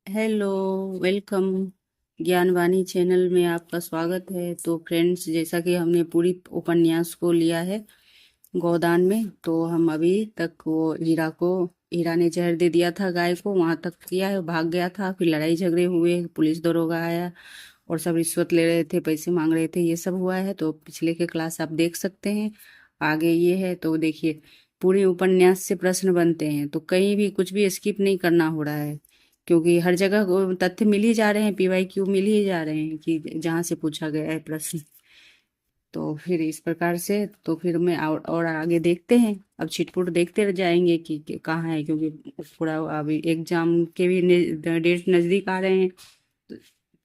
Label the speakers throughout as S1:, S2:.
S1: Hello, welcome. Gyanvani channel में आपका स्वागत है। तो फ्रेंड्स, जैसा कि हमने पूरी उपन्यास को लिया है गोदान में, तो हम अभी तक वो हीरा ने जहर दे दिया था गाय को, वहां तक किया है। भाग गया था, फिर लड़ाई झगड़े हुए, पुलिस दरोगा आया और सब रिश्वत ले रहे थे, पैसे मांग रहे थे, ये सब हुआ है। तो पिछले के क्लास आप देख सकते हैं। आगे ये है तो देखिए, पूरे उपन्यास से प्रश्न बनते हैं, तो कहीं भी कुछ भी स्किप नहीं करना हो रहा है, क्योंकि हर जगह वो तथ्य मिल ही जा रहे हैं, PYQ मिल ही जा रहे हैं कि जहाँ से पूछा गया है प्रश्न। तो फिर इस प्रकार से तो फिर मैं और आगे देखते हैं। अब छिटपुट देखते रह जाएंगे कि कहाँ है, क्योंकि पूरा अभी एग्जाम के भी डेट नज़दीक आ रहे हैं। तो,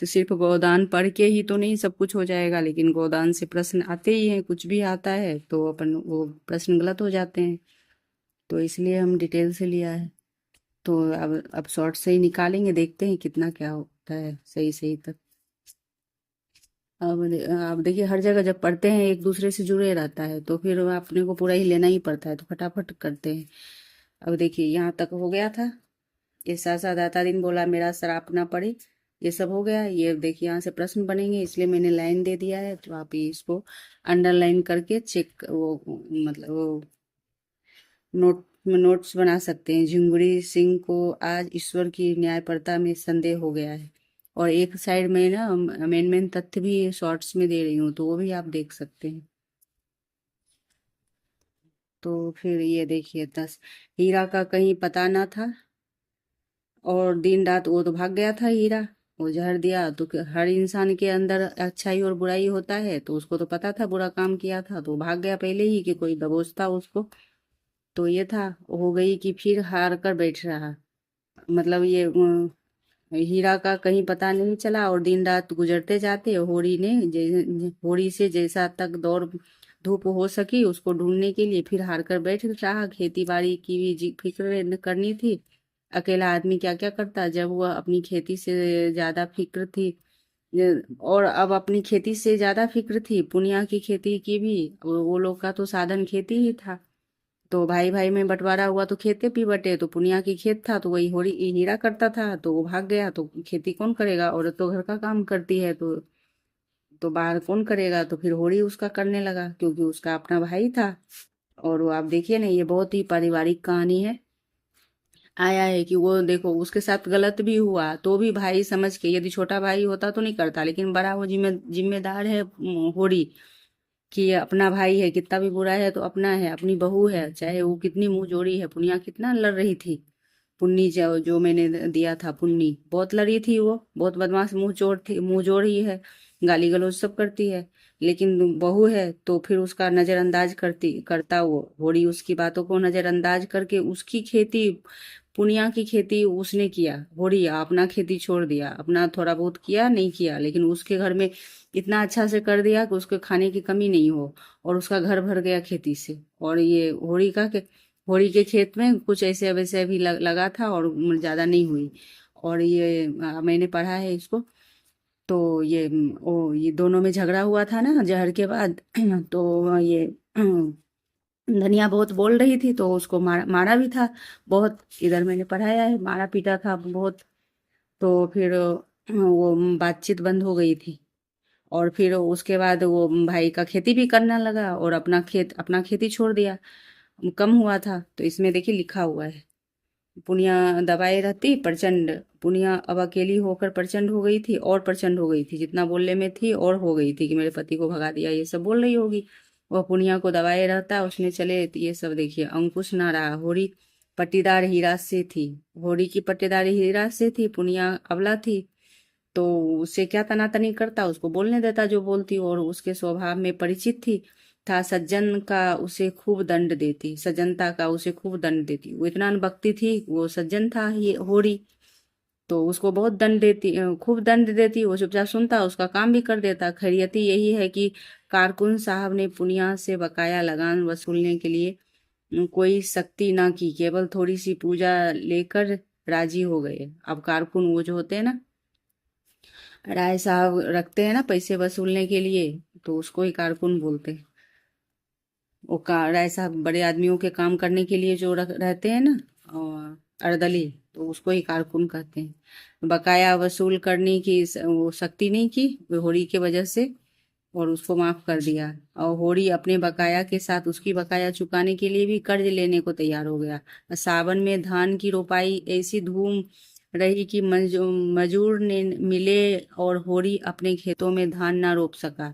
S1: तो सिर्फ गोदान पढ़ के ही तो नहीं सब कुछ हो जाएगा, लेकिन गोदान से प्रश्न आते ही हैं, कुछ भी आता है तो अपन वो प्रश्न गलत हो जाते हैं। तो इसलिए हम डिटेल से लिया है। तो अब शॉर्ट से ही निकालेंगे, देखते हैं कितना क्या होता है सही सही तक। अब देखिए, हर जगह जब पढ़ते हैं एक दूसरे से जुड़े रहता है, तो फिर अपने को पूरा ही लेना ही पड़ता है, तो फटाफट करते हैं। अब देखिए, यहाँ तक हो गया था। ये सासा दाता दिन बोला मेरा श्राप ना पड़े, ये सब हो गया। ये देखिए, यहाँ से प्रश्न बनेंगे, इसलिए मैंने लाइन दे दिया है, तो आप इसको अंडरलाइन करके चेक वो मतलब वो नोट्स बना सकते हैं। झिंगुरी सिंह को आज ईश्वर की न्यायपरता में संदेह हो गया है। और एक साइड में ना मेन तथ्य भी शॉर्ट्स में दे रही हूँ, तो वो भी आप देख सकते हैं। तो फिर ये देखिए, 10 हीरा का कहीं पता ना था, और दिन रात वो तो भाग गया था हीरा। वो जहर दिया तो हर इंसान के अंदर अच्छाई और बुराई होता है, तो उसको तो पता था बुरा काम किया था, तो भाग गया पहले ही कि कोई दबोचता उसको। तो ये था, हो गई कि फिर हार कर बैठ रहा। मतलब ये हीरा का कहीं पता नहीं चला, और दिन रात गुजरते जाते होरी से जैसा तक दौड़ धूप हो सकी उसको ढूंढने के लिए, फिर हार कर बैठ रहा। खेती बाड़ी की भी फिक्र करनी थी। अकेला आदमी क्या क्या करता जब वह अपनी खेती से ज्यादा फिक्र थी। और अब अपनी खेती से ज्यादा फिक्र थी पुनिया की खेती की भी। वो लोग का तो साधन खेती ही था। तो भाई भाई में बंटवारा हुआ तो खेते भी बटे, तो पुनिया की खेत था तो वही होरी हीरा करता था, तो वो भाग गया। तो खेती कौन करेगा, औरत तो घर का काम करती है, तो बाहर कौन करेगा। तो फिर होरी उसका करने लगा, क्योंकि उसका अपना भाई था। और वो आप देखिए ना, ये बहुत ही पारिवारिक कहानी है। आया है कि वो देखो, उसके साथ गलत भी हुआ तो भी भाई समझ के, यदि छोटा भाई होता तो नहीं करता, लेकिन बड़ा वो जिम्मेदार है होरी, कि ये अपना भाई है, कितना भी बुरा है तो अपना है, अपनी बहू है, चाहे वो कितनी मुंह जोड़ी है। पुनिया कितना लड़ रही थी। पुन्नी जो मैंने दिया था, पुन्नी बहुत लड़ी थी, वो बहुत बदमाश मुंह चोर थी, मुंह जोड़ ही है, गाली गलौज सब करती है। लेकिन बहू है तो फिर उसका नजरअंदाज करता वो होड़ी, उसकी बातों को नजरअंदाज करके उसकी खेती, पुनिया की खेती उसने किया। होड़ी अपना खेती छोड़ दिया, अपना थोड़ा बहुत किया, नहीं किया, लेकिन उसके घर में इतना अच्छा से कर दिया कि उसके खाने की कमी नहीं हो, और उसका घर भर गया खेती से। और ये होली के खेत में कुछ ऐसे वैसे भी लगा था, और ज्यादा नहीं हुई। और ये मैंने पढ़ा है इसको। तो ये दोनों में झगड़ा हुआ था ना जहर के बाद। तो ये धनिया बहुत बोल रही थी, तो उसको मारा भी था बहुत। इधर मैंने पढ़ाया है, मारा पीटा था बहुत। तो फिर वो बातचीत बंद हो गई थी। और फिर उसके बाद वो भाई का खेती भी करने लगा, और अपना खेती छोड़ दिया। कम हुआ था, तो इसमें देखिए लिखा हुआ है, पुनिया दबाए रहती प्रचंड। पुनिया अब अकेली होकर प्रचंड हो गई थी, और प्रचंड हो गई थी, जितना बोलने में थी और हो गई थी, कि मेरे पति को भगा दिया, ये सब बोल रही होगी। वह पुनिया को दबाए रहता, उसने चले तो ये सब देखिए, अंकुश ना रहा। होरी पट्टीदार हीरा से थी, होरी की पट्टीदारी हीरा से थी, पुनिया अबला थी। तो उससे क्या तनातनी करता, उसको बोलने देता जो बोलती, और उसके स्वभाव में परिचित थी। था सज्जन का उसे खूब दंड देती, सज्जनता का उसे खूब दंड देती। वो इतना अनबक्ती थी, वो सज्जन था ये होरी, तो उसको बहुत दंड देती, खूब दंड देती। वो चुपचाप सुनता, उसका काम भी कर देता। खैरियती यही है कि कारकुन साहब ने पुनिया से बकाया लगान वसूलने के लिए कोई सख्ती ना की, केवल थोड़ी सी पूजा लेकर राजी हो गए। अब कारकुन वो जो होते हैं ना, राय साहब रखते हैं ना पैसे वसूलने के लिए, तो उसको ही कारकुन बोलते हैं। राय साहब बड़े आदमियों के काम करने के लिए जो रहते हैं ना, और अर्दली, तो उसको ही कारकुन कहते हैं। बकाया वसूल करने की वो शक्ति नहीं की होरी के वजह से, और उसको माफ कर दिया। और होरी अपने बकाया के साथ उसकी बकाया चुकाने के लिए भी कर्ज लेने को तैयार हो गया। सावन में धान की रोपाई ऐसी धूम रही कि मजूर ने मिले और होरी अपने खेतों में धान ना रोप सका।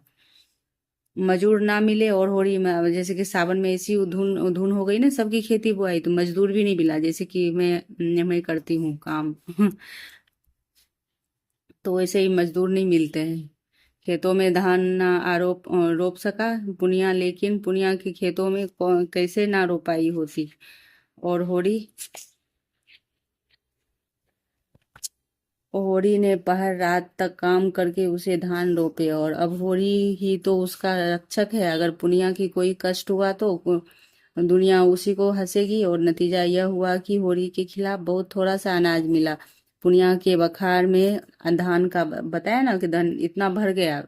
S1: मजूर ना मिले और होरी में, जैसे कि सावन में ऐसी धुन धुन हो गई ना सबकी खेती बुआई, तो मजदूर भी नहीं मिला, जैसे कि मैं करती हूँ काम तो वैसे ही मजदूर नहीं मिलते हैं। खेतों में धान ना रोप सका पुनिया, लेकिन पुनिया के खेतों में कैसे ना रोपाई होती। और होरी ने पहर रात तक काम करके उसे धान रोपे, और अब होरी ही तो उसका रक्षक है। अगर पुनिया की कोई कष्ट हुआ तो दुनिया उसी को हंसेगी। और नतीजा यह हुआ कि होरी के खिलाफ बहुत थोड़ा सा अनाज मिला। पुनिया के बखार में धान का बताया ना कि धन इतना भर गया।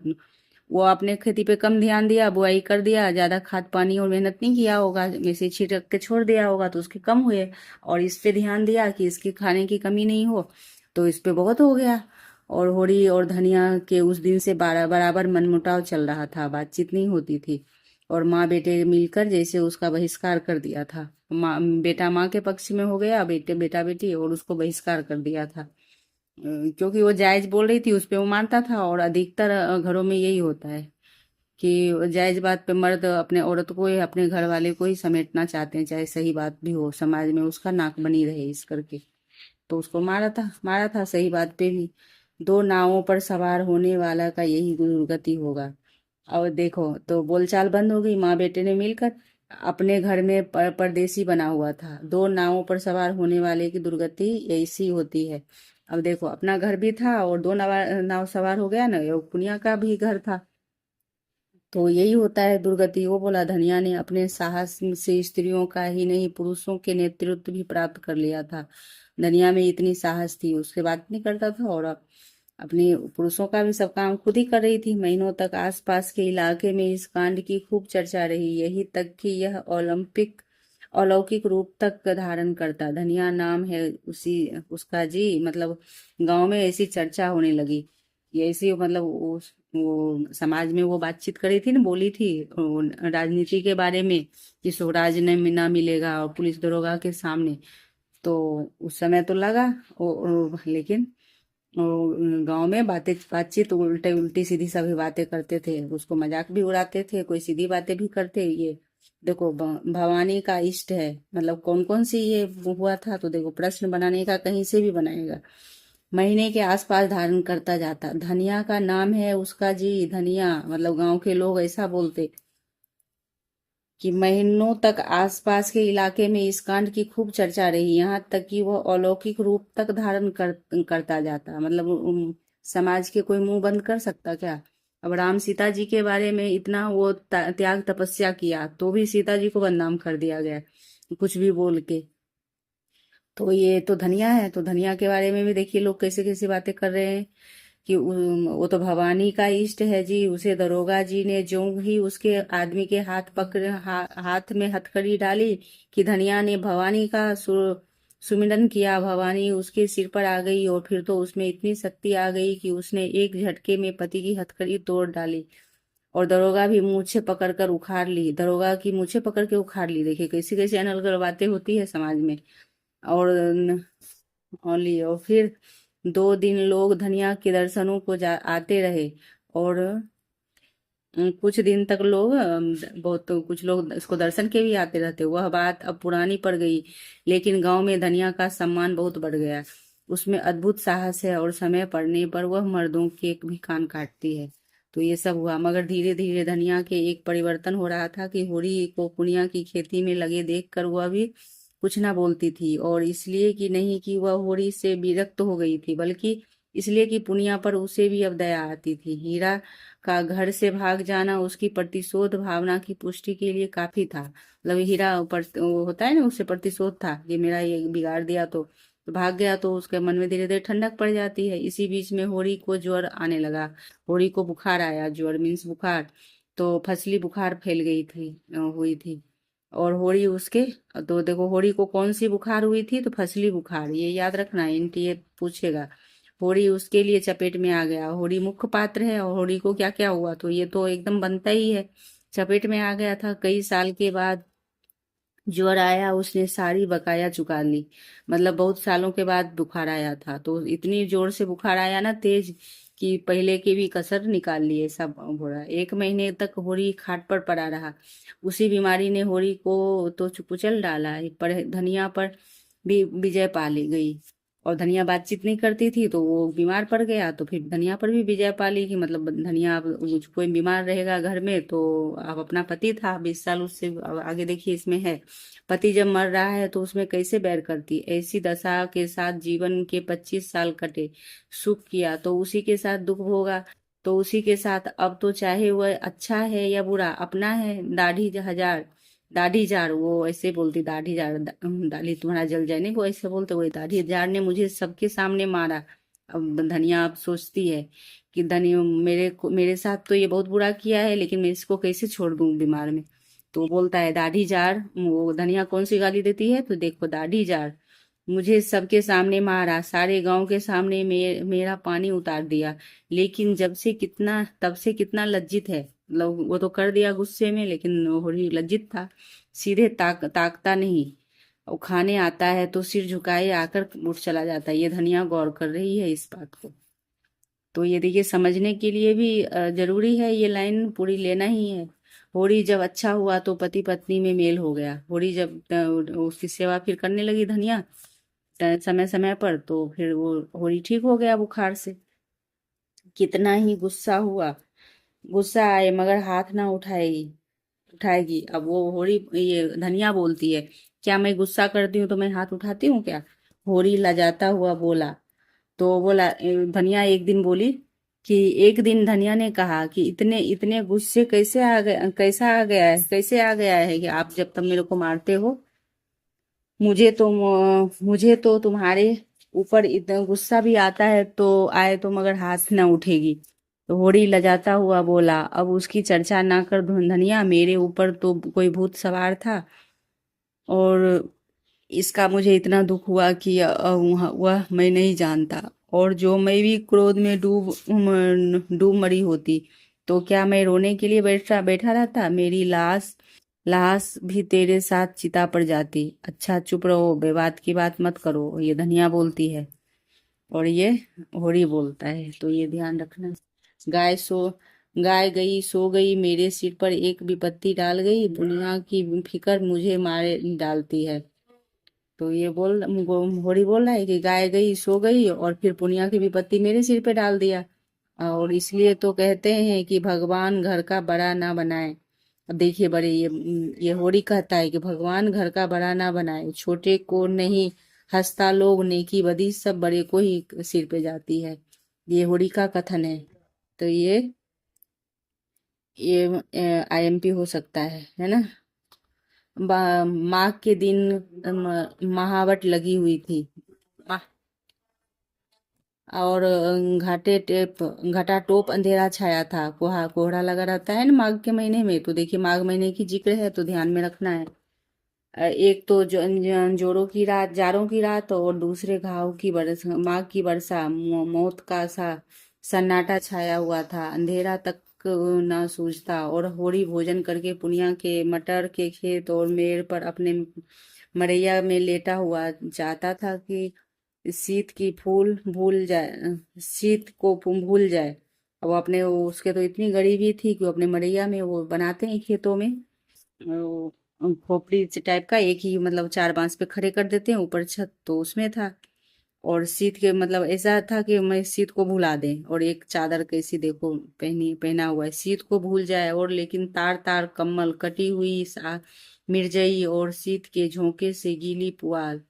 S1: वो अपने खेती पे कम ध्यान दिया, बुआई कर दिया, ज्यादा खाद पानी और मेहनत नहीं किया होगा, वैसे छिड़क के छोड़ दिया होगा तो उसके कम हुए। और इस पे ध्यान दिया कि इसके खाने की कमी नहीं हो, तो इस पे बहुत हो गया। और होरी और धनिया के उस दिन से बराबर मनमुटाव चल रहा था, बातचीत नहीं होती थी। और माँ बेटे मिलकर जैसे उसका बहिष्कार कर दिया था। बेटा माँ के पक्ष में हो गया, बेटा बेटी, और उसको बहिष्कार कर दिया था। क्योंकि वो जायज बोल रही थी, उस पे वो मानता था। और अधिकतर घरों में यही होता है कि जायज बात पे मर्द अपने औरत को ही, अपने घर वाले को ही समेटना चाहते हैं, चाहे सही बात भी हो, समाज में उसका नाक बनी रहे इस करके। तो उसको मारा था सही बात पे भी। दो नावों पर सवार होने वाला का यही दुर्गति होगा। और देखो तो बोलचाल बंद हो गई। माँ बेटे ने मिलकर अपने घर में परदेसी बना हुआ था। दो नावों पर सवार होने वाले की दुर्गति ऐसी होती है। अब देखो अपना घर भी था और दो नाव सवार हो गया ना, ये पुनिया का भी घर था। तो यही होता है दुर्गति। वो बोला धनिया ने अपने साहस से स्त्रियों का ही नहीं पुरुषों के नेतृत्व भी प्राप्त कर लिया था। धनिया में इतनी साहस थी, उसके बात नहीं करता था, और अपने पुरुषों का भी सब काम खुद ही कर रही थी। महीनों तक आसपास के इलाके में इस कांड की खूब चर्चा रही, यही तक कि यह अलौकिक रूप तक धारण करता। धनिया नाम है उसी उसका जी, मतलब गांव में ऐसी चर्चा होने लगी। ये ऐसी मतलब वो समाज में वो बातचीत करी थी ना, बोली थी राजनीति के बारे में कि स्वराज ने ना मिलेगा और पुलिस दरोगा के सामने। तो उस समय तो लगा लेकिन गांव में बातचीत उल्टे उल्टी सीधी सभी बातें करते थे, उसको मजाक भी उड़ाते थे, कोई सीधी बातें भी करते। ये देखो भवानी का इष्ट है, मतलब कौन कौन सी ये हुआ था, तो देखो प्रश्न बनाने का कहीं से भी बनाएगा। महीने के आसपास धारण करता जाता। धनिया का नाम है उसका जी, धनिया, मतलब गांव के लोग ऐसा बोलते कि महीनों तक आसपास के इलाके में इस कांड की खूब चर्चा रही, यहाँ तक कि वह अलौकिक रूप तक धारण करता जाता। मतलब समाज के कोई मुंह बंद कर सकता क्या? अब राम सीता जी के बारे में इतना वो त्याग तपस्या किया, तो भी सीता जी को बदनाम कर दिया गया कुछ भी बोल के। तो ये तो धनिया है, तो धनिया के बारे में भी देखिए लोग कैसे कैसे बातें कर रहे हैं कि वो तो भवानी का इष्ट है जी। उसे दरोगा जी ने जो ही उसके आदमी के हाथ में हथकड़ी डाली कि धनिया ने भवानी का सुमिरन किया, भवानी उसके सिर पर आ गई, और फिर तो उसमें इतनी शक्ति आ गई कि उसने एक झटके में पति की हथकड़ी तोड़ डाली। और दरोगा भी मूछें पकड़ कर उखाड़ ली, दरोगा की मूछें पकड़ के उखाड़ ली। देखिए कैसी कैसी अनर्गल बातें होती है समाज में। और और फिर 2 दिन लोग धनिया के दर्शनों को आते रहे। और कुछ दिन तक लोग बहुत कुछ लोग इसको दर्शन के भी आते रहते। वह बात अब पुरानी पड़ गई, लेकिन गांव में धनिया का सम्मान बहुत बढ़ गया। उसमें अद्भुत साहस है, और समय पड़ने पर वह मर्दों के भी कान काटती है। तो ये सब हुआ, मगर धीरे धीरे धनिया के एक परिवर्तन हो रहा था कि होरी को पुनिया की खेती में लगे देखकर वह भी कुछ ना बोलती थी। और इसलिए कि नहीं कि वह होरी से विरक्त हो गई थी, बल्कि इसलिए कि पुनिया पर उसे भी अब दया आती थी। हीरा का घर से भाग जाना उसकी प्रतिशोध भावना की पुष्टि के लिए काफी था। मतलब हीरा वो होता है ना, उससे प्रतिशोध था कि मेरा ये बिगाड़ दिया, तो भाग गया, तो उसके मन में धीरे धीरे ठंडक पड़ जाती है। इसी बीच में होरी को ज्वर आने लगा। होरी को बुखार आया, ज्वर मीन्स बुखार। तो फसली बुखार फैल गई थी हुई थी। और होरी उसके, तो देखो होरी को कौन सी बुखार हुई थी, तो फसली बुखार, ये याद रखना, एनटीए पूछेगा। होरी उसके लिए चपेट में आ गया, होरी मुख्य पात्र है, और होरी को क्या क्या हुआ, तो ये तो एकदम बनता ही है, चपेट में आ गया था। कई साल के बाद ज्वर आया, उसने सारी बकाया चुका ली, मतलब बहुत सालों के बाद बुखार आया था, तो इतनी जोर से बुखार आया ना, तेज, कि पहले की भी कसर निकाल लिए सब घोड़ा। 1 महीने तक होरी खाट पर पड़ा रहा। उसी बीमारी ने होरी को तो कुचल डाला, पर धनिया पर भी विजय पा ली गई। और धनिया बातचीत नहीं करती थी, तो वो बीमार पड़ गया, तो फिर धनिया पर भी विजय पा ली, कि मतलब धनिया अब कोई बीमार रहेगा घर में, तो अब अपना पति था 20 साल उससे, अब आगे देखिए इसमें है, पति जब मर रहा है तो उसमें कैसे बैर करती, ऐसी दशा के साथ जीवन के 25 साल कटे, सुख किया तो उसी के साथ दुख भोगा, तो उसी के साथ अब तो चाहे वह अच्छा है या बुरा अपना है। दाढ़ी जार, वो ऐसे बोलती, दाढ़ी जार, दाढ़ी तुम्हारा जल जाए, नहीं वो ऐसे बोलते, वही दाढ़ी जार ने मुझे सबके सामने मारा। अब धनिया अब सोचती है कि धनिया मेरे साथ तो ये बहुत बुरा किया है, लेकिन मैं इसको कैसे छोड़ दूं बीमार में। तो बोलता है दाढ़ी जार, वो धनिया कौन सी गाली देती है, तो देखो, दाढ़ी जार, मुझे सबके सामने मारा, सारे गांव के सामने मेरा पानी उतार दिया, लेकिन तब से कितना लज्जित है, मतलब वो तो कर दिया गुस्से में, लेकिन होरी लज्जित था, सीधे ताकता नहीं। वो खाने आता है तो सिर झुकाए आकर उठ चला जाता है। ये धनिया गौर कर रही है इस बात को। तो ये देखिए, समझने के लिए भी जरूरी है, ये लाइन पूरी लेना ही है। होरी जब अच्छा हुआ तो पति पत्नी में मेल हो गया। होरी जब उसकी सेवा फिर करने लगी धनिया समय समय पर, तो फिर वो होरी ठीक हो गया बुखार से। कितना ही गुस्सा हुआ, गुस्सा आए मगर हाथ ना उठाएगी। अब वो होरी, ये धनिया बोलती है, क्या मैं गुस्सा करती हूँ तो मैं हाथ उठाती हूँ क्या? होरी लजाता हुआ बोला। तो बोला, धनिया एक दिन बोली कि एक दिन धनिया ने कहा कि इतने इतने गुस्से कैसे आ गया है कि आप जब तक मेरे को मारते हो, मुझे तो तुम्हारे ऊपर इतना गुस्सा भी आता है, तो आए तो मगर हाथ न उठेगी। तो होरी लजाता हुआ बोला, अब उसकी चर्चा ना कर धनिया, मेरे ऊपर तो कोई भूत सवार था, और इसका मुझे इतना दुख हुआ कि वह मैं नहीं जानता, और जो मैं भी क्रोध में डूब मरी होती, तो क्या मैं रोने के लिए बैठा बैठा रहता? मेरी लाश लाश भी तेरे साथ चिता पर जाती। अच्छा चुप रहो, बेबात की बात मत करो, ये धनिया बोलती है, और ये होरी बोलता है, तो ये ध्यान रखना। गाय सो गाय गई सो गई, मेरे सिर पर एक विपत्ति डाल गई, दुनिया की फिकर मुझे मारे डालती है। तो ये होरी बोल रहा है कि गाय गई सो गई, और फिर पुनिया की विपत्ति मेरे सिर पे डाल दिया। और इसलिए तो कहते हैं कि भगवान घर का बड़ा ना बनाए। अब देखिए, बड़े ये होरी कहता है कि भगवान घर का बड़ा ना बनाए, छोटे को नहीं हंसता लोग, नेकी बदी सब बड़े को ही सिर पे जाती है। ये होरी का कथन है। तो ये आईएमपी हो सकता है ना। माघ के दिन महावट लगी हुई थी, मा- और घटा टोप अंधेरा छाया था, कोहरा लगा रहता है ना माघ के महीने में, तो देखिए माघ महीने की जिक्र है, तो ध्यान में रखना है। एक तो जोरों की रात, जाड़ों की रात, और दूसरे घाव की बरस, माघ की वर्षा, मौत का सा सन्नाटा छाया हुआ था, अंधेरा तक न सूझता, और होरी भोजन करके पुनिया के मटर के खेत और मेड़ पर अपने मरैया में लेटा हुआ चाहता था कि शीत को भूल जाए। अब उसके तो इतनी गरीबी थी कि वो अपने मरैया में, वो बनाते हैं खेतों में, खोपड़ी से टाइप का, एक ही मतलब 4 बांस पे खड़े कर देते हैं ऊपर छत, तो उसमें था। और शीत के मतलब ऐसा था कि मैं शीत को भुला दें, और एक चादर कैसी देखो पहना हुआ है, शीत को भूल जाए, और लेकिन तार तार कम्बल, कटी हुई मिर्जई, और शीत के झोंके से गीली पुआल,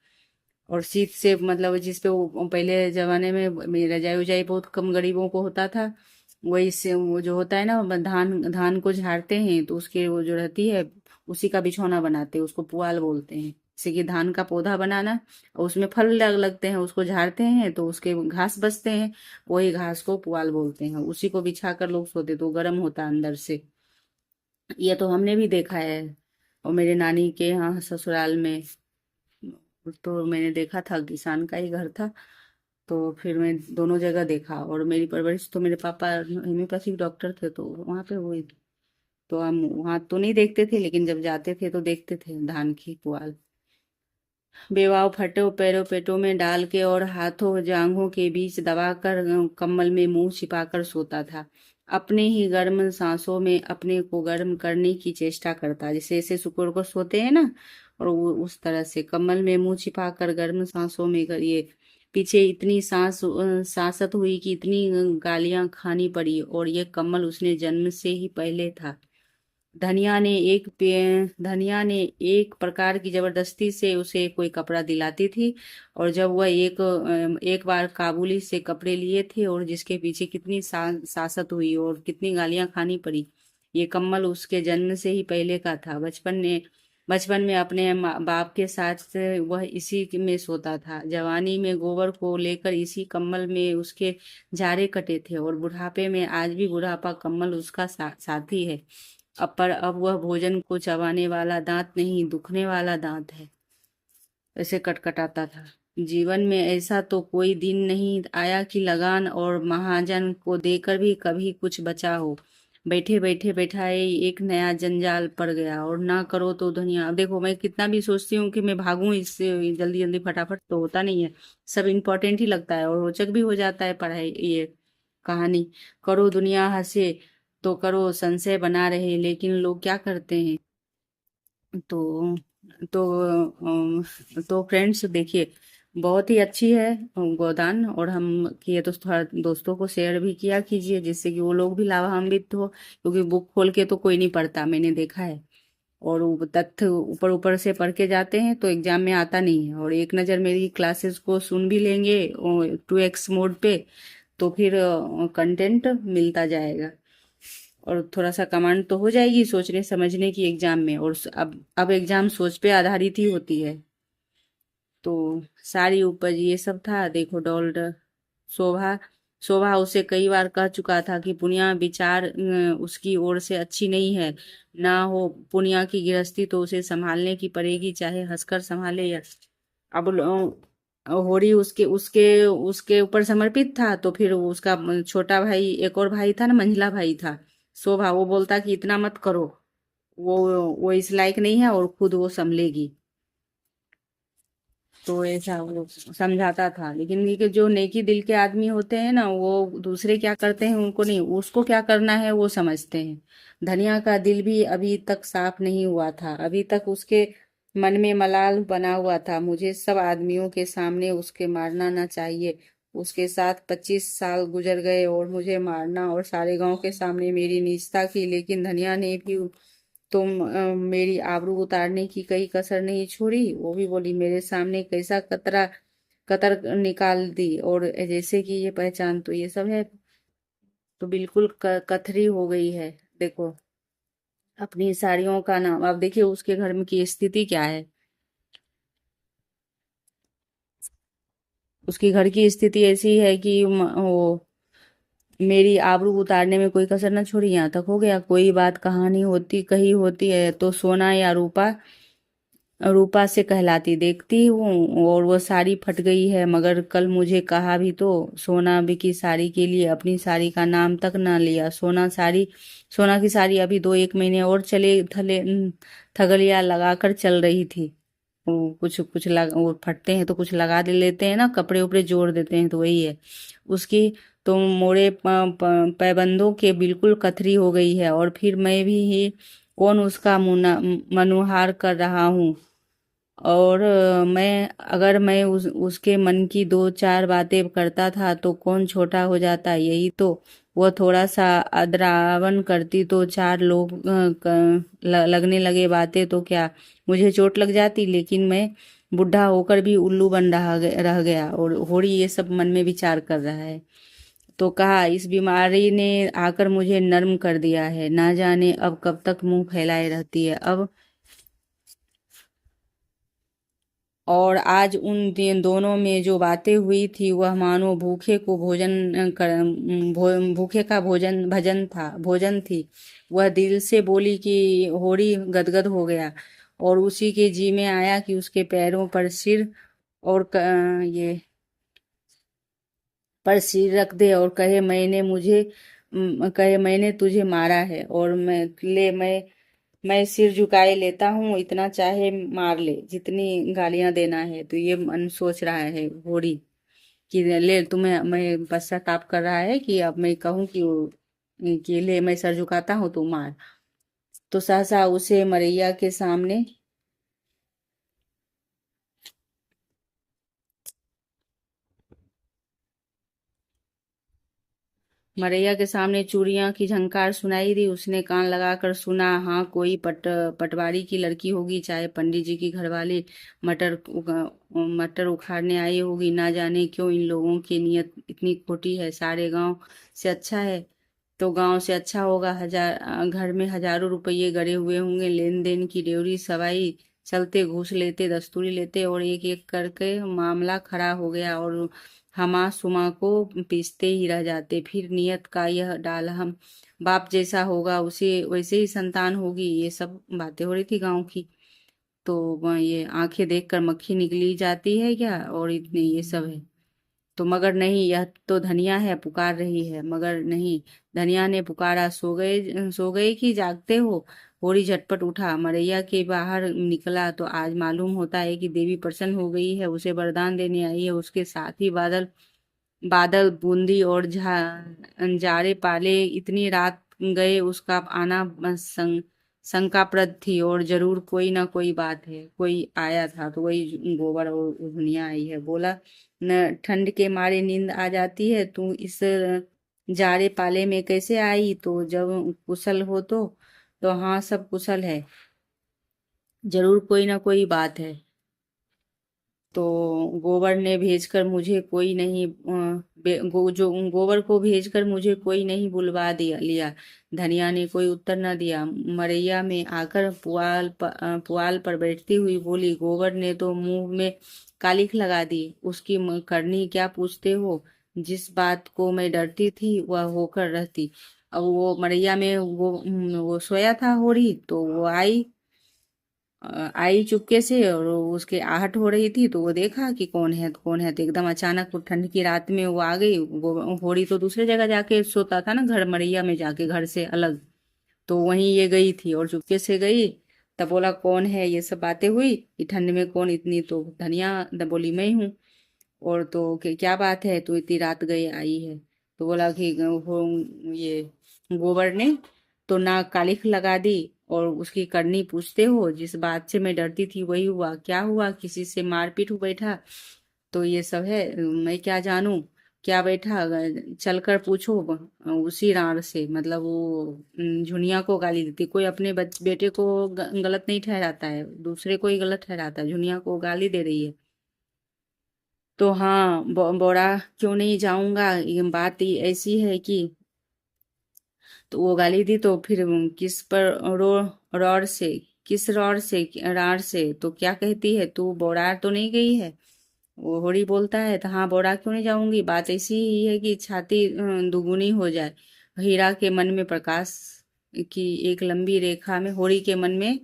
S1: और शीत से मतलब जिसपे वो पहले जमाने में रजाई उजाई बहुत कम गरीबों को होता था, वही से वो जो होता है ना, धान धान को झाड़ते हैं, तो उसके वो जो रहती है, उसी का बिछौना बनाते हैं, उसको पुआल बोलते हैं। जैसे कि धान का पौधा बनाना, और उसमें फल लगते हैं, उसको झाड़ते हैं तो उसके घास बचते हैं, वही घास को पुआल बोलते हैं, उसी को बिछा कर लोग सोते, तो गर्म होता है अंदर से। ये तो हमने भी देखा है। और मेरे नानी के यहाँ ससुराल में तो मैंने देखा था, किसान का ही घर था। तो फिर मैं दोनों जगह देखा, और मेरी परवरिश तो मेरे पापा होम्योपैथिक डॉक्टर थे तो वहाँ पे हुई। तो हम वहाँ तो नहीं देखते थे, लेकिन जब जाते थे तो देखते थे धान की पुआल। बेवाव फटो पैरों पेटों में डाल के और हाथों जांघों के बीच दबाकर कम्बल में मुंह छिपाकर सोता था। अपने ही गर्म सांसों में अपने को गर्म करने की चेष्टा करता, जैसे ऐसे सुकुड़ को सोते हैं ना, और वो उस तरह से कम्बल में मुंह छिपाकर गर्म सांसों में करिए। पीछे इतनी सांसत हुई कि इतनी गालियां खानी पड़ी, और ये कम्बल उसने जन्म से ही पहले था। धनिया ने एक प्रकार की जबरदस्ती से उसे कोई कपड़ा दिलाती थी, और जब वह एक बार काबुली से कपड़े लिए थे, और जिसके पीछे कितनी सासत हुई और कितनी गालियां खानी पड़ी। ये कम्बल उसके जन्म से ही पहले का था। बचपन में अपने बाप के साथ वह इसी में सोता था। जवानी में गोबर को लेकर इसी कम्बल में उसके जारे कटे थे, और बुढ़ापे में आज भी बुढ़ापा कम्बल उसका साथी है। अब वह भोजन को चबाने वाला दांत नहीं, दुखने वाला दांत है। ऐसे कटकटाता था। जीवन में ऐसा तो कोई दिन नहीं आया कि लगान और महाजन को देकर भी कभी कुछ बचा हो। बैठे बैठे बैठाए एक नया जंजाल पड़ गया, और ना करो तो दुनिया। अब देखो, मैं कितना भी सोचती हूँ कि मैं भागूं इससे जल्दी जल्दी फटाफट, तो होता नहीं है। सब इम्पोर्टेंट ही लगता है, और रोचक भी हो जाता है पढ़ाई, ये कहानी। करो दुनिया हंसे तो करो संशय बना रहे, लेकिन लोग क्या करते हैं। तो तो तो फ्रेंड्स देखिए, बहुत ही अच्छी है गोदान, और हम किए तो थोड़ा दोस्तों को शेयर भी किया कीजिए, जिससे कि वो लोग भी लाभान्वित हो, क्योंकि बुक खोल के तो कोई नहीं पढ़ता, मैंने देखा है। और वो तथ्य ऊपर ऊपर से पढ़ के जाते हैं तो एग्जाम में आता नहीं है। और एक नज़र मेरी क्लासेस को सुन भी लेंगे 2x मोड पे, तो फिर कंटेंट मिलता जाएगा, और थोड़ा सा कमांड तो हो जाएगी सोचने समझने की एग्जाम में। और अब एग्जाम सोच पे आधारित ही होती है। तो सारी उपज ये सब था। देखो डॉल्ड शोभा शोभा उसे कई बार कह चुका था कि पुनिया विचार उसकी ओर से अच्छी नहीं है। ना हो पुनिया की गृहस्थी तो उसे संभालने की पड़ेगी, चाहे हंसकर संभाले या। अब होरी उसके उसके उसके ऊपर समर्पित था, तो फिर उसका छोटा भाई, एक और भाई था ना, मंझला भाई था शोभा, वो बोलता कि इतना मत करो, वो वो इस लायक नहीं है, और खुद वो संभलेगी। तो ऐसा वो समझाता था। लेकिन ये कि जो नेकी दिल के आदमी होते हैं ना, वो दूसरे क्या करते हैं उनको नहीं, उसको क्या करना है वो समझते हैं। धनिया का दिल भी अभी तक साफ नहीं हुआ था। अभी तक उसके मन में मलाल बना हुआ था। मुझे सब आदमियों के सामने उसके मारना ना चाहिए। उसके साथ 25 साल गुजर गए, और मुझे मारना, और सारे गांव के सामने मेरी नीचता की। लेकिन धनिया ने भी मेरी आबरू उतारने की कई कसर नहीं छोड़ी। वो भी बोली, मेरे सामने कैसा कतर निकाल दी, और जैसे कि ये पहचान तो ये सब है। तो बिल्कुल कथरी हो गई है। देखो, अपनी साड़ियों का नाम, अब देखिए उसके घर में की स्थिति क्या है। उसकी घर की स्थिति ऐसी है कि वो मेरी आबरू उतारने में कोई कसर न छोड़ी। यहाँ तक हो गया, कोई बात कहानी होती कही होती है तो सोना या रूपा रूपा से कहलाती देखती हूँ, और वो साड़ी फट गई है, मगर कल मुझे कहा भी तो। सोना भी की साड़ी के लिए अपनी साड़ी का नाम तक ना लिया। सोना की साड़ी अभी 2-1 महीने और चले थले थगलिया लगाकर चल रही थी। वो कुछ कुछ वो फटते हैं तो कुछ लगा दे लेते हैं ना, कपड़े उपड़े जोड़ देते हैं, तो वही है उसकी। तो मोड़े पैबंदों के बिल्कुल कथरी हो गई है, और फिर मैं भी ही कौन उसका मनुहार कर रहा हूँ। और अगर मैं उसके मन की 2-4 बातें करता था तो कौन छोटा हो जाता। यही तो, वह थोड़ा सा अदरावन करती तो 4 लोग लगने लगे बातें तो क्या मुझे चोट लग जाती। लेकिन मैं बुढ़ा होकर भी उल्लू बन रह गया। और होड़ी ये सब मन में विचार कर रहा है। तो कहा, इस बीमारी ने आकर मुझे नर्म कर दिया है। ना जाने अब कब तक मुंह फैलाए रहती है। अब और आज उन दोनों में जो बातें हुई थी, वह मानो भूखे का भोजन थी। वह दिल से बोली कि होड़ी गदगद हो गया। और उसी के जी में आया कि उसके पैरों पर सिर और ये पर सिर रख दे और कहे मैंने तुझे मारा है और मैं सिर झुकाए लेता हूँ, इतना चाहे मार ले, जितनी गालियां देना है। तो ये मन सोच रहा है घोड़ी कि ले तुम्हें, मैं पश्चाताप कर रहा है कि अब मैं कहूँ कि ले मैं सर झुकाता हूँ, तू मार। तो सहसा उसे मरैया के सामने चूड़ियों की झंकार सुनाई दी। उसने कान लगाकर सुना, हाँ कोई पटवारी की लड़की होगी, चाहे पंडित जी की घरवाली मटर उखाड़ने आई होगी। ना जाने क्यों इन लोगों की नीयत इतनी खोटी है। सारे गांव से अच्छा है तो गांव से अच्छा होगा। घर में हजारों रुपये गड़े हुए होंगे, लेन देन की ड्योरी सवाई चलते, घूस लेते, दस्तूरी लेते, और एक एक करके मामला खड़ा हो गया और हमा सुमा को पीसते ही रह जाते। फिर नियत का यह डाल, हम बाप जैसा होगा उसे वैसे ही संतान होगी। ये सब बातें हो रही थी गांव की। तो ये आंखें देखकर मक्खी निकली जाती है क्या, और इतने ये सब है। तो मगर नहीं, यह तो धनिया है, पुकार रही है। मगर नहीं, धनिया ने पुकारा, सो गए कि जागते हो। होरी झटपट उठा, मरैया के बाहर निकला तो आज मालूम होता है कि देवी प्रसन्न हो गई है, उसे वरदान देने आई है। उसके साथ ही बादल बादल बूंदी और जाड़े पाले इतनी रात गए, उसका आना शंकाप्रद थी। और जरूर कोई ना कोई बात है, कोई आया था। तो वही गोबर और दुनिया आई है। बोला, न ठंड के मारे नींद आ जाती है, तू इस जाड़े पाले में कैसे आई? तो जब कुशल हो तो हाँ सब कुशल है, जरूर कोई ना कोई बात है। तो गोबर ने भेजकर मुझे कोई नहीं जो गोबर को भेजकर मुझे कोई नहीं बुलवा दिया लिया। धनिया ने कोई उत्तर न दिया। मरैया में आकर पुआल पर बैठती हुई बोली, गोबर ने तो मुंह में कालिख लगा दी। उसकी करनी क्या पूछते हो? जिस बात को मैं डरती थी वह होकर रहती। अब वो मरैया में वो सोया था होरी, तो वो आई चुपके से, और उसके आहट हो रही थी। तो वो देखा कि कौन है तो कौन है। तो एकदम अचानक वो ठंड की रात में वो आ गई। वो होड़ी तो दूसरे जगह जाके सोता था ना, घर मरैया में जाके, घर से अलग। तो वहीं ये गई थी और चुपके से गई। तब बोला, कौन है? ये सब बातें हुई कि ठंड में कौन इतनी। तो धनिया बोली, मैं हूँ। और तो क्या बात है, तू इतनी रात गई आई है? तो बोला कि ये गोबर ने तो ना कालिख लगा दी, और उसकी करनी पूछते हो? जिस बात से मैं डरती थी वही हुआ। क्या हुआ? किसी से मारपीट हो बैठा? तो ये सब है, मैं क्या जानूं क्या बैठा। चलकर पूछो उसी राण से। मतलब वो झुनिया को गाली देती। कोई अपने बेटे को गलत नहीं ठहराता है, दूसरे को ही गलत ठहराता है। झुनिया को गाली दे रही है। तो हाँ, बोरा क्यों नहीं जाऊंगा। ये बात ही ऐसी है कि तो वो गाली दी। तो फिर किस पर रो रौर से किस रौर से रार से तो क्या कहती है तू? बोरा तो नहीं गई है? वो होरी बोलता है, तो हाँ बोरा क्यों नहीं जाऊंगी। बात ऐसी ही है कि छाती दुगुनी हो जाए। हीरा के मन में प्रकाश की एक लंबी रेखा में होरी के मन में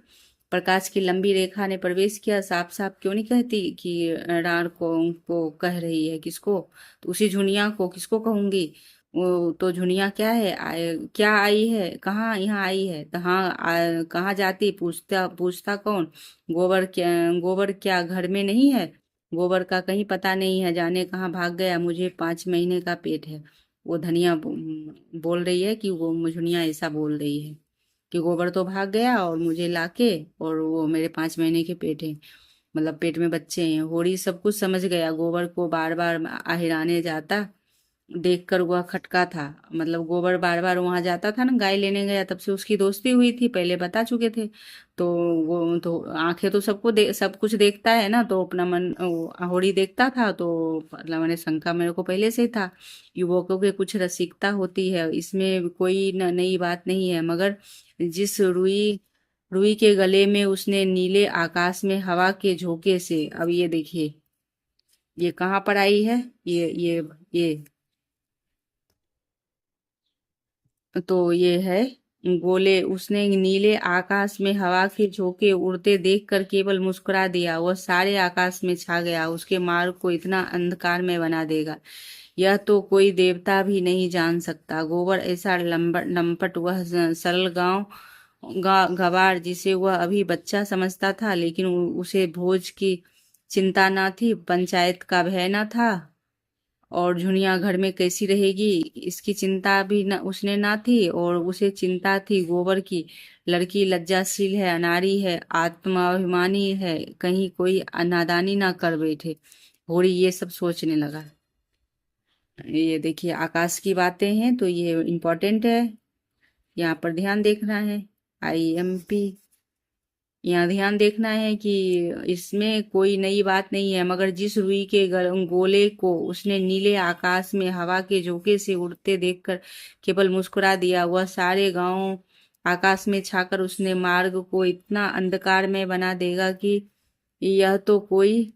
S1: प्रकाश की लंबी रेखा ने प्रवेश किया। साफ साफ क्यों नहीं कहती कि रार को कह रही है? किसको? तो उसी झुनिया को। किसको कहूंगी? वो तो झुनिया क्या है, क्या आई है, कहाँ यहाँ आई है? तो हाँ, कहाँ जाती? पूछता पूछता कौन? गोबर क्या घर में नहीं है? गोबर का कहीं पता नहीं है, जाने कहाँ भाग गया। मुझे 5 महीने का पेट है। वो धनिया बोल रही है कि वो मुझुनिया ऐसा बोल रही है कि गोबर तो भाग गया और मुझे लाके, और वो मेरे 5 महीने के पेट है, मतलब पेट में बच्चे हैं। होरी सब कुछ समझ गया। गोबर को बार बार आहिराने जाता देखकर वह खटका था। मतलब गोबर बार बार वहां जाता था ना, गाय लेने गया, तब से उसकी दोस्ती हुई थी, पहले बता चुके थे। तो वो तो आंखें तो सब कुछ देखता है ना। तो अपना मन होड़ी देखता था। तो मतलब मैंने शंका मेरे को पहले से ही था। युवकों के कुछ रसिकता होती है, इसमें कोई नई बात नहीं है। मगर जिस रुई रुई के गले में उसने नीले आकाश में हवा के झोंके से, अब ये देखिए ये कहाँ पर आई है। ये तो ये है, गोले उसने नीले आकाश में हवा के झोंके उड़ते देखकर केवल मुस्कुरा दिया। वह सारे आकाश में छा गया, उसके मार्ग को इतना अंधकार में बना देगा, यह तो कोई देवता भी नहीं जान सकता। गोबर ऐसा लंपट, वह सरल गवार जिसे वह अभी बच्चा समझता था, लेकिन उसे भोज की चिंता न थी, पंचायत का भय न था, और झुनिया घर में कैसी रहेगी इसकी चिंता भी न उसने ना थी। और उसे चिंता थी गोबर की, लड़की लज्जाशील है, अनाड़ी है, आत्माभिमानी है, कहीं कोई नादानी ना कर बैठे। होरी ये सब सोचने लगा। ये देखिए आकाश की बातें हैं तो ये इम्पोर्टेंट है, यहाँ पर ध्यान देखना है। IMP यहाँ ध्यान देखना है कि इसमें कोई नई बात नहीं है, मगर जिस रुई के गोले को उसने नीले आकाश में हवा के झोंके से उड़ते देखकर केवल मुस्कुरा दिया, वह सारे गांव आकाश में छाकर उसने मार्ग को इतना अंधकार में बना देगा कि यह तो कोई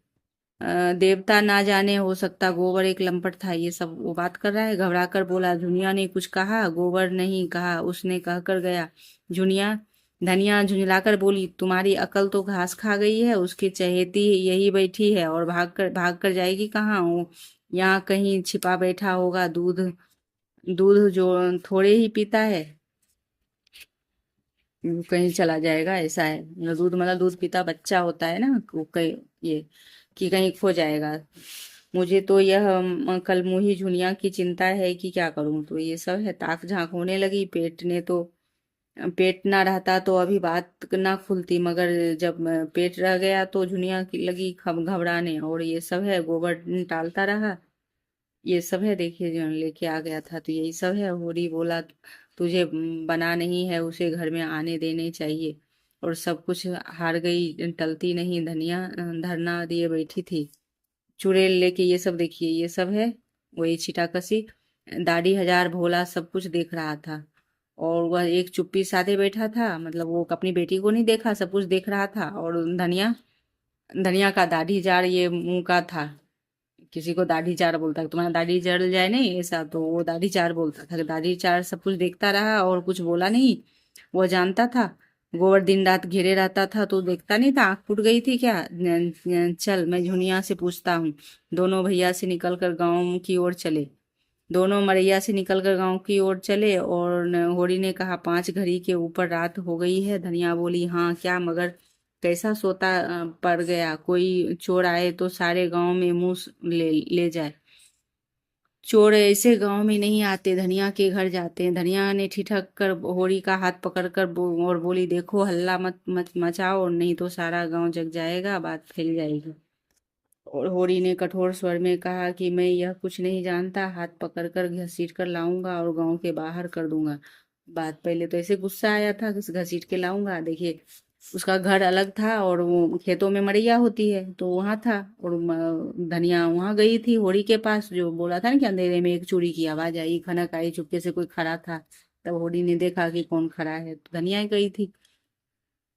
S1: देवता ना जाने हो सकता। गोबर एक लंपट था, ये सब वो बात कर रहा है। घबरा कर बोला, झुनिया ने कुछ कहा? गोबर नहीं कहा, उसने कहकर गया। झुनिया धनिया झुंझलाकर बोली, तुम्हारी अकल तो घास खा गई है, उसकी चहेती यही बैठी है और भाग कर जाएगी कहाँ? वो यहाँ कहीं छिपा बैठा होगा, दूध दूध जो थोड़े ही पीता है, कहीं चला जाएगा, ऐसा है। मतलब दूध पीता बच्चा होता है ना, वो कहीं ये कि कहीं खो जाएगा। मुझे तो यह कलमुही झुनिया की चिंता है कि क्या करूं। तो ये सब है। ताक झांक होने लगी। पेट ना रहता तो अभी बात ना खुलती, मगर जब पेट रह गया तो झुनिया की लगी घबराने। और ये सब है। गोबर टालता रहा। ये सब है। देखिए जो लेके आ गया था तो यही सब है। होरी बोला, तुझे बना नहीं है उसे घर में आने देने चाहिए। और सब कुछ हार गई, टलती नहीं। धनिया धरना दिए बैठी थी, चुड़ैल लेके। ये सब देखिए, ये सब है वही छिटाकसी। दाढ़ी हजार भोला सब कुछ देख रहा था, और वह एक चुप्पी साधे बैठा था। मतलब वो अपनी बेटी को नहीं देखा, सब कुछ देख रहा था। और धनिया धनिया का दाढ़ी जार ये मुंह का था। किसी को दाढ़ी चार बोलता है, तुम्हारा दाढ़ी जल जाए नहीं ऐसा, तो वो दाढ़ी चार बोलता था। दाढ़ी चार सब कुछ देखता रहा और कुछ बोला नहीं। वो जानता था गोबर दिन रात घेरे रहता था तो देखता नहीं था। आंख फूट गई थी क्या? चल मैं झुनिया से पूछता हूँ। दोनों भैया से निकलकर गांव की ओर चले। दोनों मरैया से निकलकर गांव की ओर चले। और होरी ने कहा, 5 घड़ी के ऊपर रात हो गई है। धनिया बोली, हाँ क्या, मगर कैसा सोता पड़ गया? कोई चोर आए तो सारे गांव में मुंह ले जाए। चोर ऐसे गांव में नहीं आते, धनिया के घर जाते हैं। धनिया ने ठिठक कर होरी का हाथ पकड़कर और बोली, देखो हल्ला मत मचाओ, नहीं तो सारा गांव जग जाएगा, बात फैल जाएगी। और होरी ने कठोर स्वर में कहा कि मैं यह कुछ नहीं जानता, हाथ पकड़कर घसीट कर लाऊंगा और गांव के बाहर कर दूंगा। बात पहले तो ऐसे गुस्सा आया था कि घसीट के लाऊंगा। देखिए उसका घर अलग था और वो खेतों में मरैया होती है तो वहां था। और धनिया वहां गई थी होरी के पास, जो बोला था ना कि अंधेरे में एक चोरी की आवाज आई, खनक आई, चुपके से कोई खड़ा था। तब होरी ने देखा कि कौन खड़ा है, तो धनिया गई थी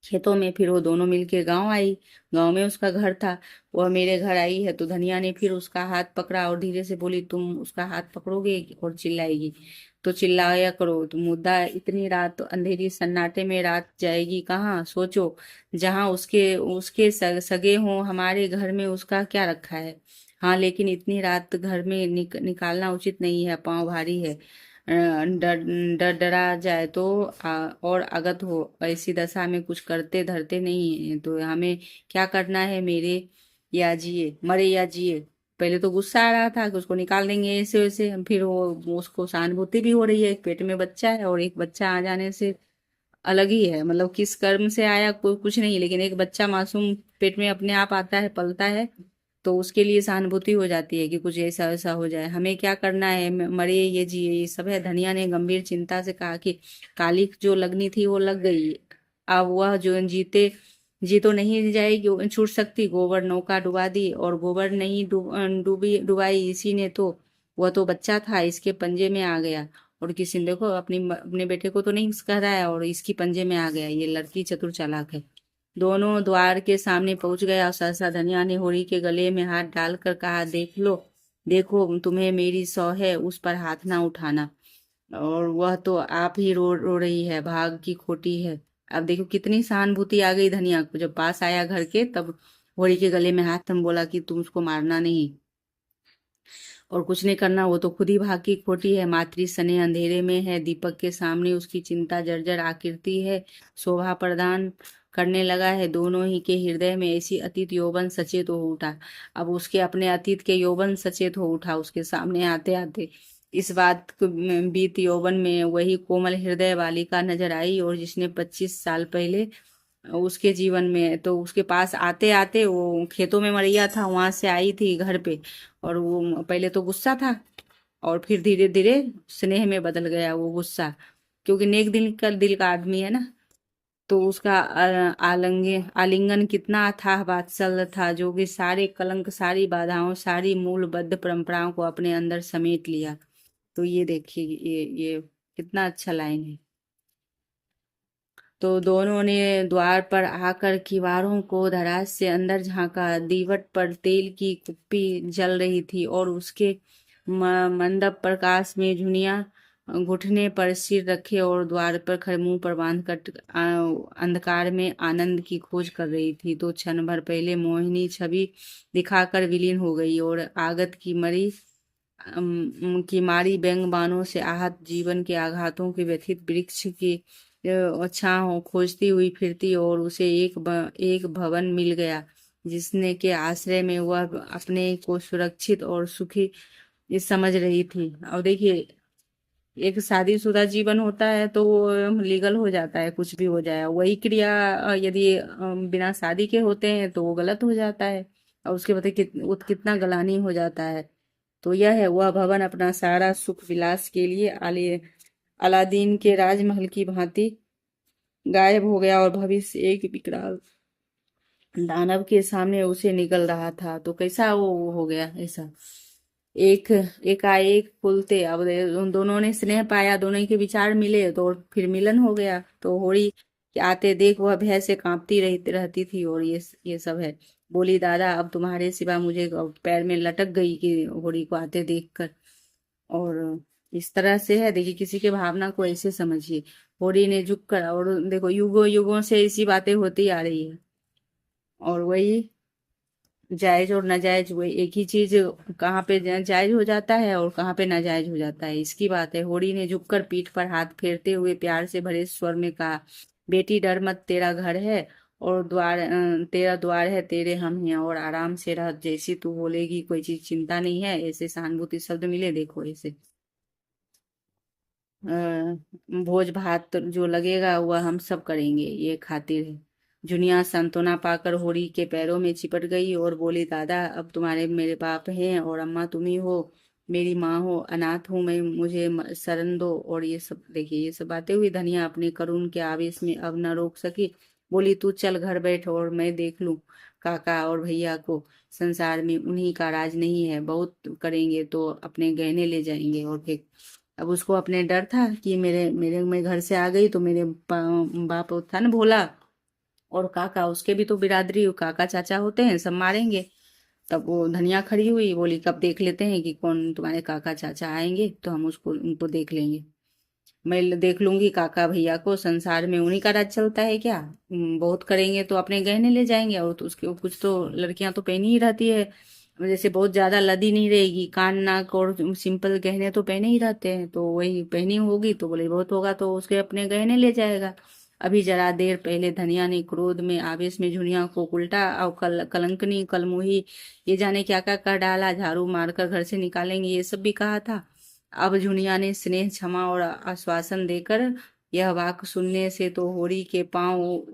S1: खेतों में। फिर वो दोनों मिलके गांव आई। गांव में उसका घर था। वह मेरे घर आई है। तो धनिया ने फिर उसका हाथ पकड़ा और धीरे से बोली, तुम उसका हाथ पकड़ोगे और चिल्लाएगी तो चिल्लाया करो। तो मुद्दा इतनी रात अंधेरी सन्नाटे में रात जाएगी कहाँ? सोचो, जहाँ उसके उसके सगे हों, हमारे घर में उसका क्या रखा है? हाँ लेकिन इतनी रात घर में निकालना उचित नहीं है, पाँव भारी है। डर डर डरा जाए तो और अगत हो, ऐसी दशा में कुछ करते धरते नहीं है। तो हमें क्या करना है? मेरे या जिए, मरे या जिए। पहले तो गुस्सा आ रहा था कि उसको निकाल देंगे ऐसे वैसे। फिर वो उसको सहानुभूति भी हो रही है, एक पेट में बच्चा है, और एक बच्चा आ जाने से अलग ही है। मतलब किस कर्म से आया कोई कुछ नहीं, लेकिन एक बच्चा मासूम पेट में अपने आप आता है, पलता है, तो उसके लिए सहानुभूति हो जाती है कि कुछ ऐसा वैसा हो जाए। हमें क्या करना है? मरे ये जिए, ये सब है। धनिया ने गंभीर चिंता से कहा कि काली जो लगनी थी वो लग गई, अब वह जो जी तो नहीं जाएगी, छूट सकती। गोबर नौका डुबा दी और गोबर नहीं डुबाई इसी ने तो। वह तो बच्चा था, इसके पंजे में आ गया। और किसी ने देखो अपने बेटे को तो नहीं कह रहा है, और इसकी पंजे में आ गया। ये लड़की चतुर चालाक है। दोनों द्वार के सामने पहुंच गया और सहसा धनिया ने होरी के गले में हाथ डालकर कहा, देख लो, देखो तुम्हें मेरी सौ है, उस पर हाथ ना उठाना। और वह तो आप ही रो रही है, भाग की खोटी है। अब देखो कितनी सहानुभूति आ गई धनिया को, जब पास आया घर के तब होरी के गले में हाथ थम बोला कि तुम उसको मारना नहीं और कुछ नहीं करना, वो तो खुद ही भाग की खोटी है। मातृ स्नेह अंधेरे में है, दीपक के सामने उसकी चिंता जर्जर आकृति है शोभा प्रदान करने लगा है। दोनों ही के हृदय में ऐसी अतीत यौवन सचेत हो उठा। अब उसके अपने अतीत के यौवन सचेत हो उठा उसके सामने आते आते। इस बात बीत यौवन में वही कोमल हृदय बालिका नजर आई, और जिसने 25 साल पहले उसके जीवन में, तो उसके पास आते आते वो खेतों में मरिया था, वहां से आई थी घर पे। और वो पहले तो गुस्सा था और फिर धीरे धीरे स्नेह में बदल गया वो गुस्सा, क्योंकि नेक दिल का आदमी है ना। तो उसका आलिंगन कितना अथाह वात्सल्य था, जो कि सारे कलंक, सारी बाधाओं, सारी मूलबद्ध परंपराओं को अपने अंदर समेट लिया। तो ये देखिए, ये कितना अच्छा लाइन है। तो दोनों ने द्वार पर आकर किवाड़ों को धराश से अंदर झांका। दीवट पर तेल की कुप्पी जल रही थी और उसके मंदब प्रकाश में झुनिया घुटने पर सिर रखे और द्वार पर खड़े मुंह पर बांध कर अंधकार में आनंद की खोज कर रही थी। तो क्षण भर पहले मोहिनी छवि दिखाकर विलीन हो गई और आगत की मारी व्यंग बाणों से आहत जीवन के आघातों के व्यथित वृक्ष की छांव खोजती हुई फिरती, और उसे एक भवन मिल गया जिसने के आश्रय में वह अपने को सुरक्षित और सुखी समझ रही थी। और देखिए, एक शादीशुदा जीवन होता है तो वो लीगल हो जाता है, कुछ भी हो जाए। वही क्रिया यदि बिना शादी के होते हैं तो वो गलत हो जाता है, और उसके बाद कितना गलानी हो जाता है। तो यह है वह भवन, अपना सारा सुख विलास के लिए अलादीन के राजमहल की भांति गायब हो गया, और भविष्य एक विकराल दानव के सामने उसे निकल रहा था। तो कैसा वो हो गया ऐसा, एक एकाएक फूलते। अब उन दोनों ने स्नेह पाया, दोनों के विचार मिले तो फिर मिलन हो गया। तो होरी के आते देख वह भय से कांपती रहती थी, और ये सब है। बोली, दादा अब तुम्हारे सिवा मुझे पैर में लटक गई कि होरी को आते देखकर। और इस तरह से है, देखिए किसी के भावना को ऐसे समझिए। होरी ने झुक कर, और देखो युगों युगों से ऐसी बातें होती आ रही है, और वही जायज और नाजायज वही एक ही चीज कहाँ पे जायज हो जाता है और कहाँ पे नाजायज हो जाता है, इसकी बात है। होड़ी ने झुककर पीठ पर हाथ फेरते हुए प्यार से भरे स्वर में कहा, बेटी डर मत, तेरा घर है और तेरा द्वार है, तेरे हम हैं, और आराम से रह, जैसी तू बोलेगी, कोई चीज चिंता नहीं है। ऐसे सहानुभूति शब्द मिले, देखो ऐसे भोज भात जो लगेगा वह हम सब करेंगे, ये खातिर है। जुनिया सांत्वना पाकर होरी के पैरों में चिपट गई और बोली, दादा अब तुम्हारे मेरे बाप हैं और अम्मा तुम ही हो, मेरी माँ हो, अनाथ हूँ मैं, मुझे शरण दो। और ये सब देखिए, ये सब बातें हुई। धनिया अपने करुण के आवेश में अब न रोक सकी, बोली, तू चल घर बैठ और मैं देख लूं काका और भैया को। संसार में उन्हीं का राज नहीं है, बहुत करेंगे तो अपने गहने ले जाएंगे। और फिर अब उसको अपने डर था कि मेरे मेरे मैं घर से आ गई तो मेरे बाप था ना भोला, और काका उसके भी तो बिरादरी, काका चाचा होते हैं, सब मारेंगे। तब वो धनिया खड़ी हुई, बोली, कब देख लेते हैं कि कौन तुम्हारे काका चाचा आएंगे तो हम उसको उनको देख लेंगे। मैं देख लूंगी काका भैया को, संसार में उन्हीं का राज चलता है क्या। बहुत करेंगे तो अपने गहने ले जाएंगे, और तो उसके कुछ तो लड़कियां तो पहनी ही रहती है, जैसे बहुत ज्यादा लदी नहीं रहेगी, कान नाक और सिंपल गहने तो पहने ही रहते हैं, तो वही पहनी होगी। तो बोले बहुत होगा तो उसके अपने गहने ले जाएगा। अभी जरा देर पहले धनिया ने क्रोध में आवेश में झुनिया को उल्टा और कलंकनी कलमुही ये जाने क्या क्या कर डाला, झाड़ू मारकर घर से निकालेंगे, ये सब भी कहा था। अब झुनिया ने स्नेह क्षमा और आश्वासन देकर, यह वाक सुनने से तो होरी के पांव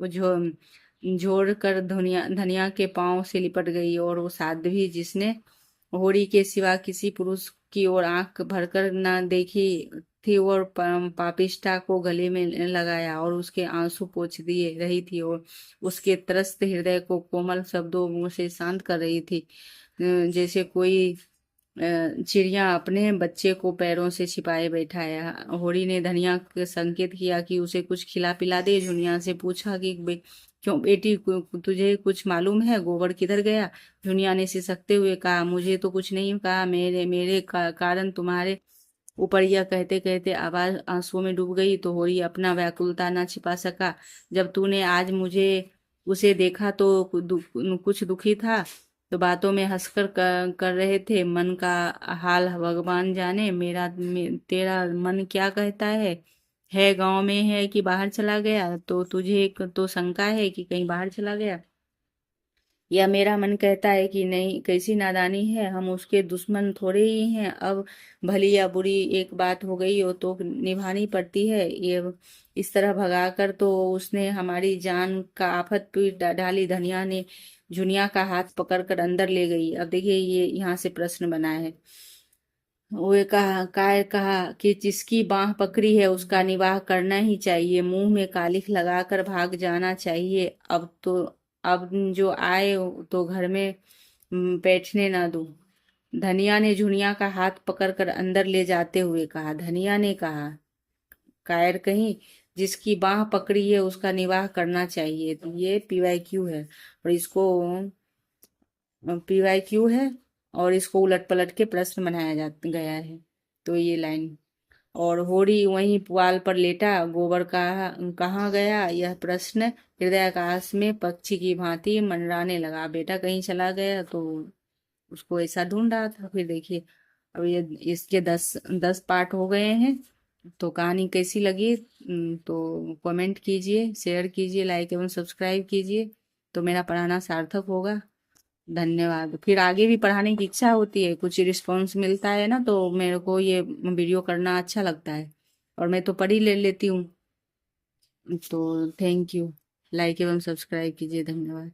S1: जोड़ कर धनिया धनिया के पांव से लिपट गई, और वो साध्वी जिसने होरी के सिवा किसी पुरुष की ओर आंख भरकर न देखी थी, और पापिष्ठा को गले में लगाया और उसके आंसू पोंछ दिए रही थी, और उसके त्रस्त हृदय को कोमल शब्दों मुंह से शांत कर रही थी। जैसे कोई चिड़िया अपने बच्चे को पैरों से छिपाए बैठा है। होरी ने धनिया के संकेत किया कि उसे कुछ खिला पिला दे। जुनिया से पूछा कि क्यों बेटी, तुझे कुछ मालूम है, गोबर किधर गया। जुनिया ने सिसकते हुए कहा, मुझे तो कुछ नहीं कहा, मेरे मेरे कारण तुम्हारे ऊपर यह कहते कहते आवाज आंसुओं में डूब गई। तो होरी अपना व्याकुलता न छिपा सका। जब तूने आज मुझे उसे देखा तो कुछ दुखी था, तो बातों में हंसकर कर रहे थे। मन का हाल भगवान जाने। तेरा मन क्या कहता है गांव में है कि बाहर चला गया? तो तुझे तो शंका है कि कहीं बाहर चला गया। या मेरा मन कहता है कि नहीं, कैसी नादानी है, हम उसके दुश्मन थोड़े ही हैं। अब भली या बुरी एक बात हो गई हो तो निभानी पड़ती है। ये इस तरह भगाकर तो उसने हमारी जान का आफत पे डाली। धनिया ने जुनिया का हाथ पकड़कर अंदर ले गई। अब देखिए ये यहाँ से प्रश्न बना है। वो कहा कि जिसकी बाह पकड़ी है उसका निवाह करना ही चाहिए, मुंह में कालिख लगाकर भाग जाना चाहिए। अब जो आए तो घर में बैठने ना दो। धनिया ने झुनिया का हाथ पकड़कर अंदर ले जाते हुए कहा। धनिया ने कहा, कायर कहीं, जिसकी बाह पकड़ी है उसका निवाह करना चाहिए। तो ये PYQ है, और इसको PYQ है, और इसको उलट पलट के प्रश्न बनाया जा गया है। तो ये लाइन। और होरी वहीं पुआल पर लेटा गोबर कहाँ गया, यह प्रश्न हृदयाकाश में पक्षी की भांति मंडराने लगा। बेटा कहीं चला गया, तो उसको ऐसा ढूंढ रहा था। फिर देखिए अब ये इसके 10 पार्ट हो गए हैं। तो कहानी कैसी लगी तो कमेंट कीजिए, शेयर कीजिए, लाइक एवं सब्सक्राइब कीजिए, तो मेरा पढ़ाना सार्थक होगा। धन्यवाद। फिर आगे भी पढ़ाने की इच्छा होती है, कुछ रिस्पॉन्स मिलता है ना, तो मेरे को ये वीडियो करना अच्छा लगता है, और मैं तो पढ़ ही ले लेती हूँ। तो थैंक यू। लाइक एवं सब्सक्राइब कीजिए। धन्यवाद।